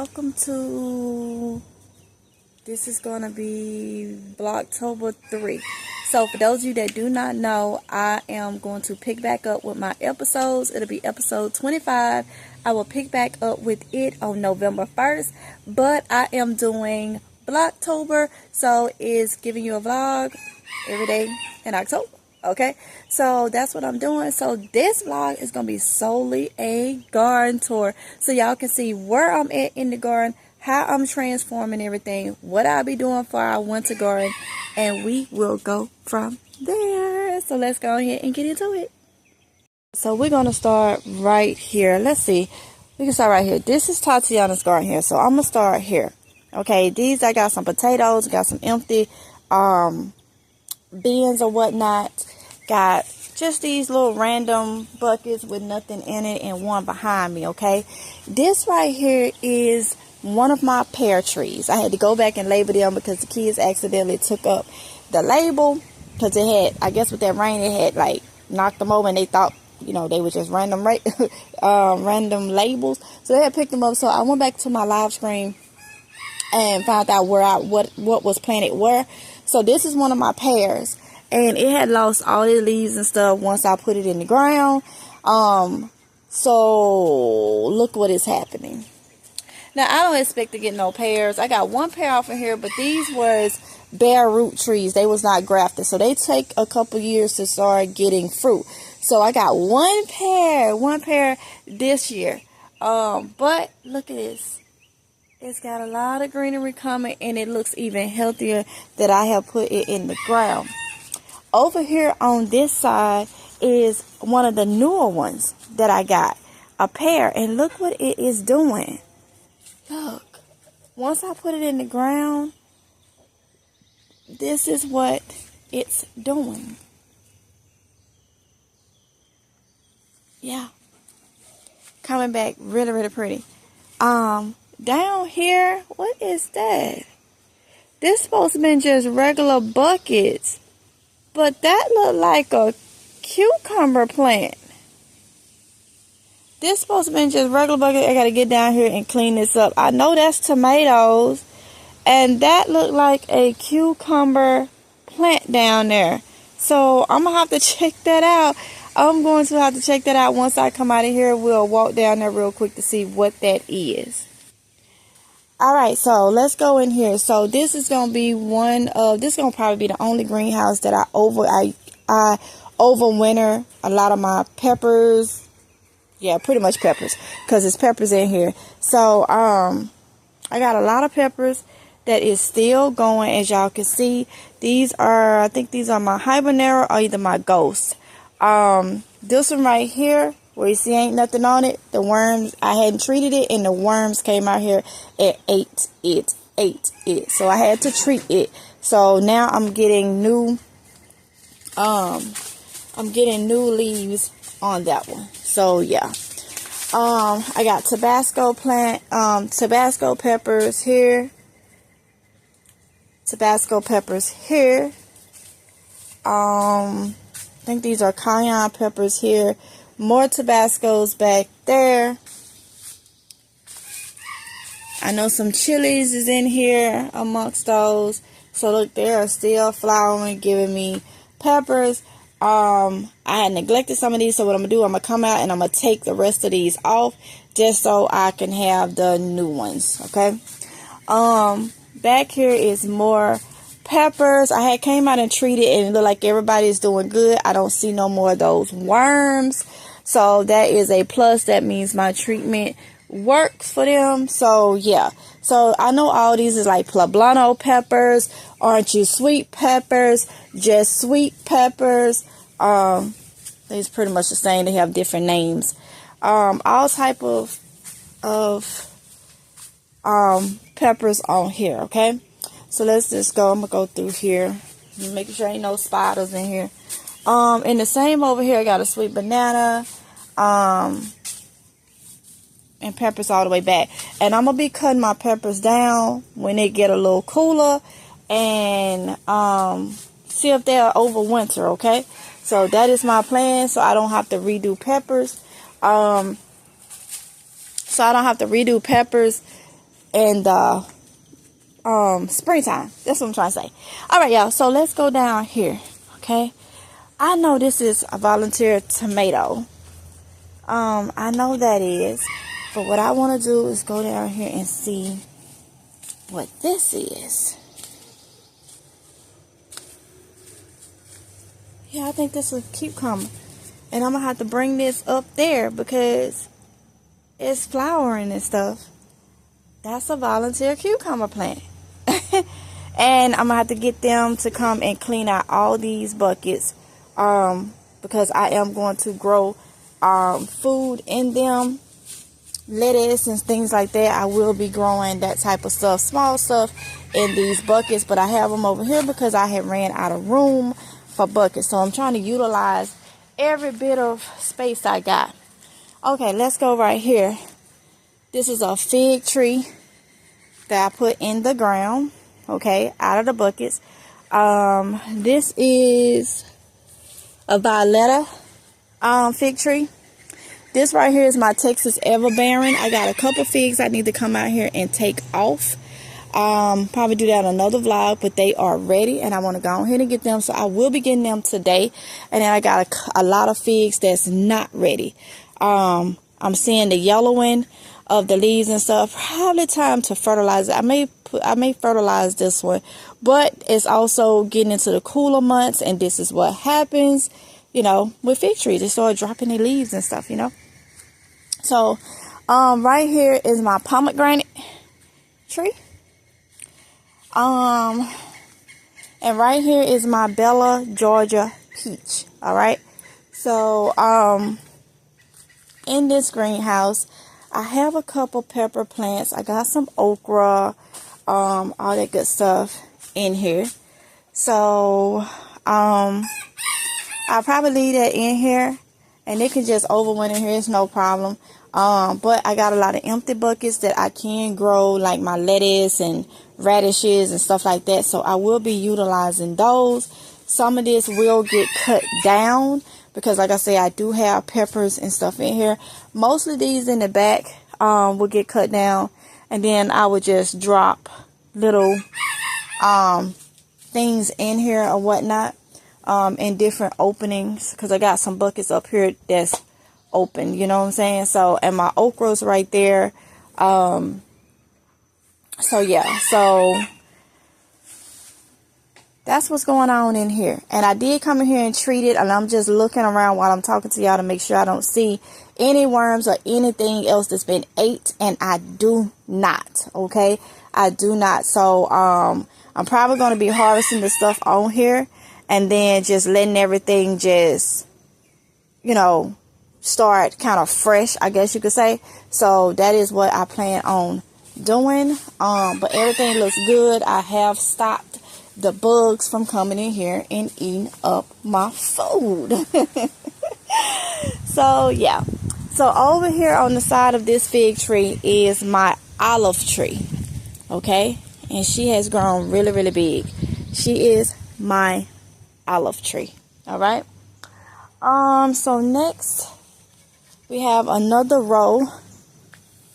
welcome to, this is going to be Vlogtober 3. So for those of you that do not know, I am going to pick back up with my episodes. It'll be episode 25. I will pick back up with it on November 1st, but I am doing Vlogtober, so it's giving you a vlog every day in October. Okay, so that's what I'm doing. So this vlog is gonna be solely a garden tour, so y'all can see where I'm at in the garden, how I'm transforming everything, what I'll be doing for our winter garden, and we will go from there. So let's go ahead and get into it. So we're gonna start right here. Let's see, we can start right here. This is Tatiana's garden here, so I'm gonna start here. Okay, these, I got some potatoes, got some empty bins or whatnot, got just these little random buckets with nothing in it, and one behind me. Okay, this right here is one of my pear trees. I had to go back and label them because the kids accidentally took up the label, because it had, I guess with that rain, it had like knocked them over, and they thought, you know, they were just random random labels, so they had picked them up. So I went back to my live stream and found out where what was planted where. So this is one of my pears, and it had lost all its leaves and stuff once I put it in the ground. So look what is happening. Now I don't expect to get no pears. I got one pear off of here, but these was bare root trees. They was not grafted, so they take a couple years to start getting fruit. So I got one pear this year. But look at this. It's got a lot of greenery coming, and it looks even healthier that I have put it in the ground. Over here on this side is one of the newer ones that I got, a pear, and look what it is doing. Look, once I put it in the ground, this is what it's doing. Yeah, coming back really, really pretty. Down here, what is that? This supposed to be just regular buckets, but that looked like a cucumber plant. This supposed to be just regular bucket. I gotta get down here and clean this up. I know that's tomatoes, and that looked like a cucumber plant down there. So I'm gonna have to check that out. I'm going to have to check that out once I come out of here. We'll walk down there real quick to see what that is. Alright, so let's go in here. So this is going to be this is going to probably be the only greenhouse that I overwinter a lot of my peppers. Yeah, pretty much peppers, because it's peppers in here. So, I got a lot of peppers that is still going, as y'all can see. These are, I think these are my habanero or either my ghost. This one right here, where you see ain't nothing on it, the worms, I hadn't treated it, and the worms came out here and ate it. So I had to treat it. So now I'm getting new leaves on that one. So yeah. I got Tabasco peppers here. Tabasco peppers here. I think these are cayenne peppers here. More Tabascos back there. I know some chilies is in here amongst those. So look, they are still flowering, giving me peppers. I had neglected some of these, so what I'm gonna do, I'm gonna come out and I'm gonna take the rest of these off just so I can have the new ones. Okay. Back here is more peppers. I had came out and treated, and it looked like everybody's doing good. I don't see no more of those worms, so that is a plus. That means my treatment works for them. So yeah, so I know all these is like poblano peppers, aren't you sweet peppers, just sweet peppers. These pretty much the same. They have different names. All type of peppers on here. Okay, so let's just go. I'm gonna go through here, making sure ain't no spiders in here. And the same over here, I got a sweet banana, and peppers all the way back. And I'm gonna be cutting my peppers down when they get a little cooler, and see if they're over winter. Okay, so that is my plan, so I don't have to redo peppers. in the springtime. That's what I'm trying to say. All right, y'all. So let's go down here. Okay. I know this is a volunteer tomato. I know that is. But what I want to do is go down here and see what this is. Yeah, I think this will keep coming. And I'm going to have to bring this up there because it's flowering and stuff. That's a volunteer cucumber plant. And I'm going to have to get them to come and clean out all these buckets. Because I am going to grow food in them. Lettuce and things like that. I will be growing that type of stuff. Small stuff in these buckets. But I have them over here because I had ran out of room for buckets. So I'm trying to utilize every bit of space I got. Okay, let's go right here. This is a fig tree that I put in the ground. Okay, out of the buckets. This is a violetta fig tree. This right here is my Texas Everbearing. I got a couple figs I need to come out here and take off. Probably do that in another vlog, but they are ready and I want to go ahead and get them. So I will be getting them today. And then I got a lot of figs that's not ready. I'm seeing the yellowing of the leaves and stuff. Probably time to fertilize it. I may fertilize this one, but it's also getting into the cooler months, and this is what happens, you know, with fig trees. They start dropping their leaves and stuff, you know. So right here is my pomegranate tree. And right here is my Bella Georgia peach. All right. So in this greenhouse, I have a couple pepper plants. I got some okra, all that good stuff in here. So I'll probably leave that in here, and it can just overwinter here. It's no problem. But I got a lot of empty buckets that I can grow, like my lettuce and radishes and stuff like that. So I will be utilizing those. Some of this will get cut down because, like I say, I do have peppers and stuff in here. Most of these in the back will get cut down, and then I would just drop little things in here or whatnot in different openings, because I got some buckets up here that's open, you know what I'm saying? So, and my okra's right there. So yeah, so that's what's going on in here. And I did come in here and treat it, and I'm just looking around while I'm talking to y'all to make sure I don't see any worms or anything else that's been ate, and I do not. Okay, I do not. So I'm probably going to be harvesting the stuff on here and then just letting everything just, you know, start kind of fresh, I guess you could say. So that is what I plan on doing. But everything looks good. I have stopped the bugs from coming in here and eating up my food. So yeah, so over here on the side of this fig tree is my olive tree. Okay, and she has grown really, really big. She is my olive tree. All right. So next we have another row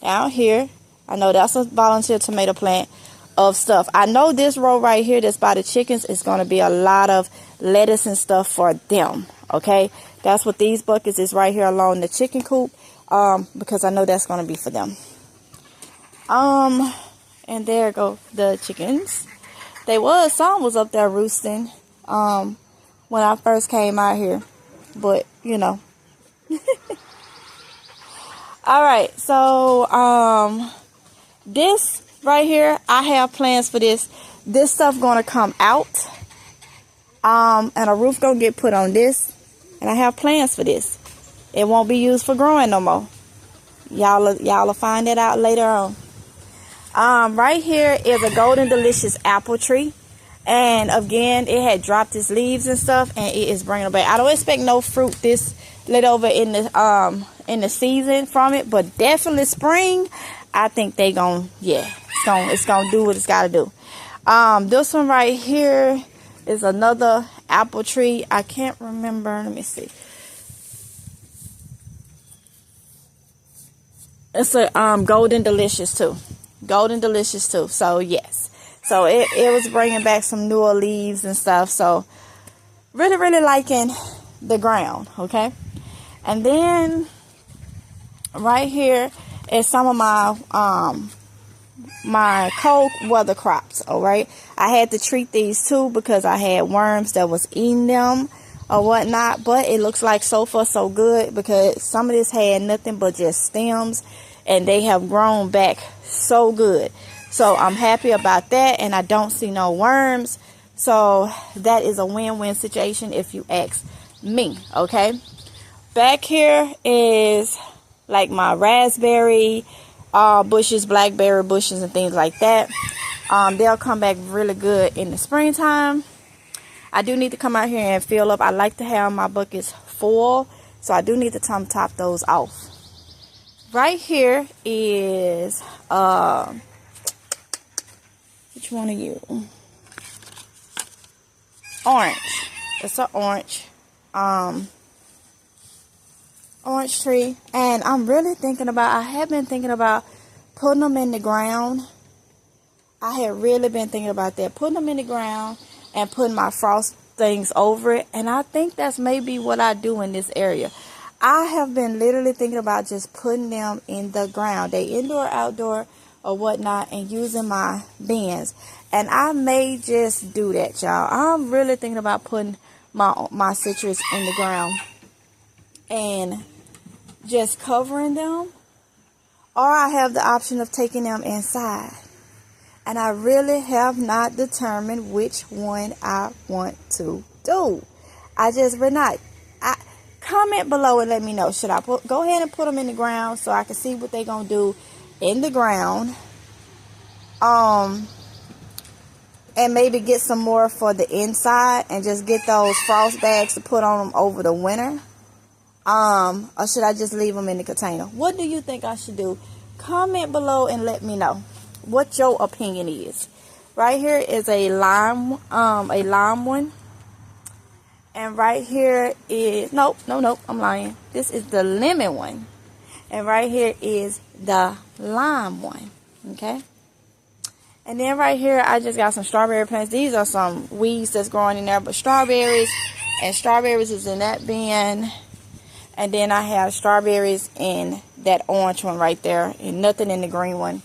down here. I know that's a volunteer tomato plant of stuff. I know this row right here that's by the chickens is going to be a lot of lettuce and stuff for them. Okay, that's what these buckets is right here along the chicken coop, because I know that's going to be for them. And there go the chickens. Some was up there roosting when I first came out here, but you know. All right, so this right here, I have plans for this. This stuff gonna come out, and a roof gonna get put on this, and I have plans for this. It won't be used for growing no more. Y'all will find that out later on. Right here is a Golden Delicious apple tree, and again, it had dropped its leaves and stuff, and it is bringing it back. I don't expect no fruit this late over in the season from it, but definitely spring, I think they gonna, yeah, it's gonna do what it's gotta do. This one right here is another apple tree. I can't remember. Let me see. It's a Golden Delicious too. Golden Delicious too. So yes, so it was bringing back some newer leaves and stuff. So really liking the ground. Okay, and then right here is some of my cold weather crops. All right, I had to treat these too because I had worms that was eating them or whatnot, but it looks like so far so good because some of this had nothing but just stems, and they have grown back so good. So I'm happy about that, and I don't see no worms. So that is a win-win situation if you ask me. Okay, back here is like my raspberry bushes, blackberry bushes, and things like that. They'll come back really good in the springtime. I do need to come out here and fill up. I like to have my buckets full, so I do need to top those off. Right here is which one are you? Orange. It's an orange tree, and I'm really thinking about, I have been thinking about putting them in the ground. I have really been thinking about that, putting them in the ground and putting my frost things over it. And I think that's maybe what I do in this area. I have been literally thinking about just putting them in the ground. They indoor, outdoor, or whatnot, and using my bins. And I may just do that, y'all. I'm really thinking about putting my citrus in the ground and just covering them. Or I have the option of taking them inside. And I really have not determined which one I want to do. I just would not. Comment below and let me know. Should I go ahead and put them in the ground so I can see what they're going to do in the ground? And maybe get some more for the inside and just get those frost bags to put on them over the winter. Or should I just leave them in the container? What do you think I should do? Comment below and let me know what your opinion is. Right here is a lime one, and right here is nope, I'm lying. This is the lemon one, and right here is the lime one. Okay, and then right here I just got some strawberry plants. These are some weeds that's growing in there, but strawberries is in that bin. And then I have strawberries in that orange one right there, and nothing in the green one.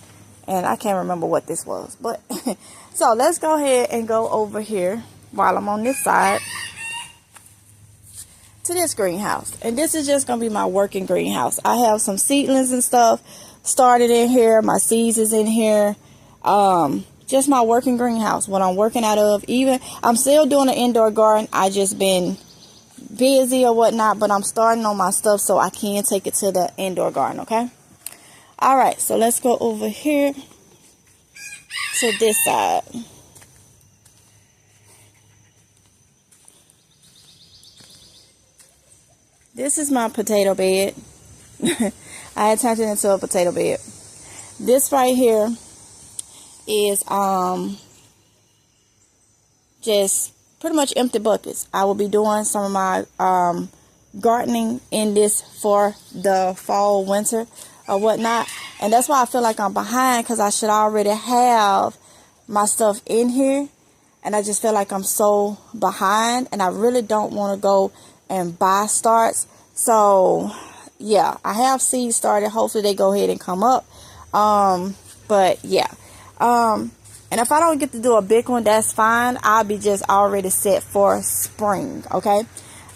And I can't remember what this was. But so let's go ahead and go over here while I'm on this side to this greenhouse. And this is just going to be my working greenhouse. I have some seedlings and stuff started in here. My seeds is in here. Just my working greenhouse, what I'm working out of. Even I'm still doing an indoor garden. I just been busy or whatnot, but I'm starting on my stuff so I can take it to the indoor garden. Okay. All right, so let's go over here to this side. This is my potato bed. I had turned it into a potato bed. This right here is just pretty much empty buckets. I will be doing some of my gardening in this for the fall, winter, or whatnot. And that's why I feel like I'm behind, because I should already have my stuff in here. And I just feel like I'm so behind, and I really don't want to go and buy starts. So yeah, I have seeds started. Hopefully they go ahead and come up. But yeah, and if I don't get to do a big one, that's fine. I'll be just already set for spring. Okay,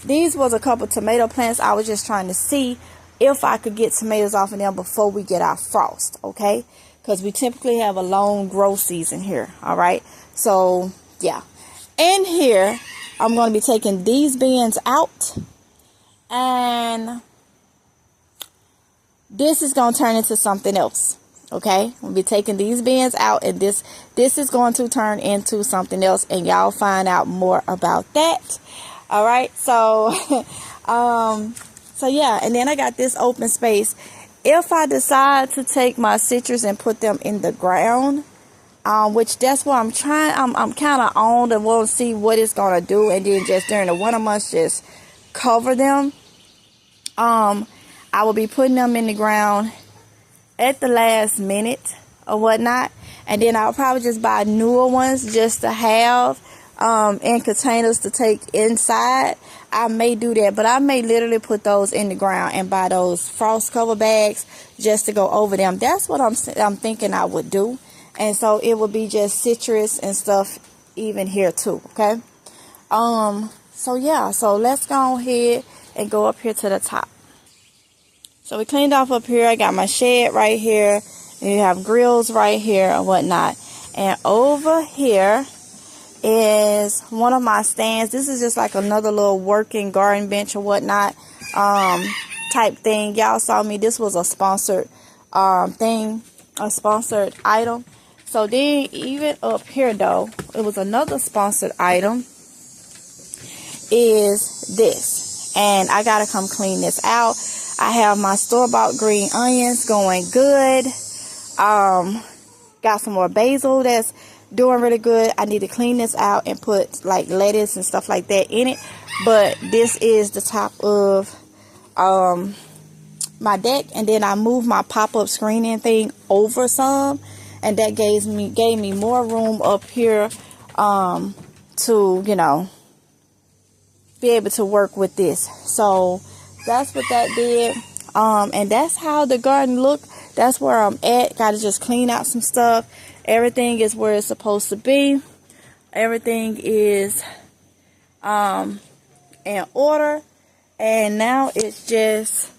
these was a couple tomato plants. I was just trying to see if I could get tomatoes off of them before we get our frost. Okay, because we typically have a long growth season here. All right, so yeah, in here I'm going to be taking these bins out, and this is going to turn into something else. Okay, we'll be taking these bins out, and this is going to turn into something else, and y'all find out more about that. All right, so so yeah, and then I got this open space. If I decide to take my citrus and put them in the ground, which that's what I'm trying, I'm kind of on and want to see what it's gonna do, and then just during the winter months just cover them. I will be putting them in the ground at the last minute. or whatnot. And then I'll probably just buy newer ones just to have in containers to take inside. I may do that, but I may literally put those in the ground and buy those frost cover bags just to go over them. That's what I'm thinking I would do. And so it would be just citrus and stuff even here too, okay? So yeah, so let's go ahead and go up here to the top. So we cleaned off up here. I got my shed right here. And you have grills right here and whatnot. And over here is one of my stands. This is just like another little working garden bench or whatnot type thing. Y'all saw me. This was a sponsored thing, a sponsored item. So then even up here though, it was another sponsored item, is this. And I gotta come clean this out. I have my store-bought green onions going good. Got some more basil that's doing really good. I need to clean this out and put like lettuce and stuff like that in it. But this is the top of my deck, and then I moved my pop-up screening thing over some, and that gave me more room up here to, you know, be able to work with this. So that's what that did. And that's how the garden looked. That's where I'm at. Gotta just clean out some stuff. Everything is where it's supposed to be. Everything is in order. And now it's just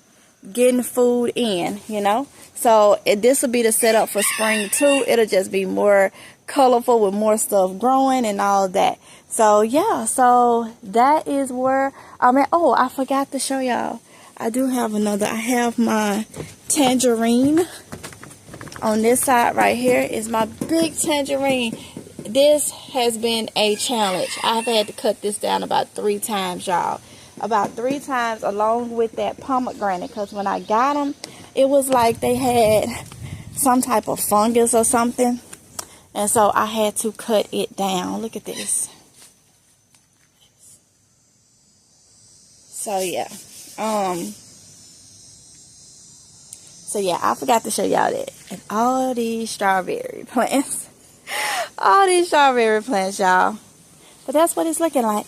getting food in, you know. So this will be the setup for spring too. It'll just be more colorful with more stuff growing and all that. So yeah, so that is where I'm at. Oh, I forgot to show y'all. I do have another. I have my tangerine on this side right here. Is my big tangerine. This has been a challenge. I've had to cut this down about 3 times, y'all. About 3 times along with that pomegranate, because when I got them, it was like they had some type of fungus or something, and so I had to cut it down. Look at this. So yeah, I forgot to show y'all that. And all these strawberry plants, all these strawberry plants, y'all. But that's what it's looking like.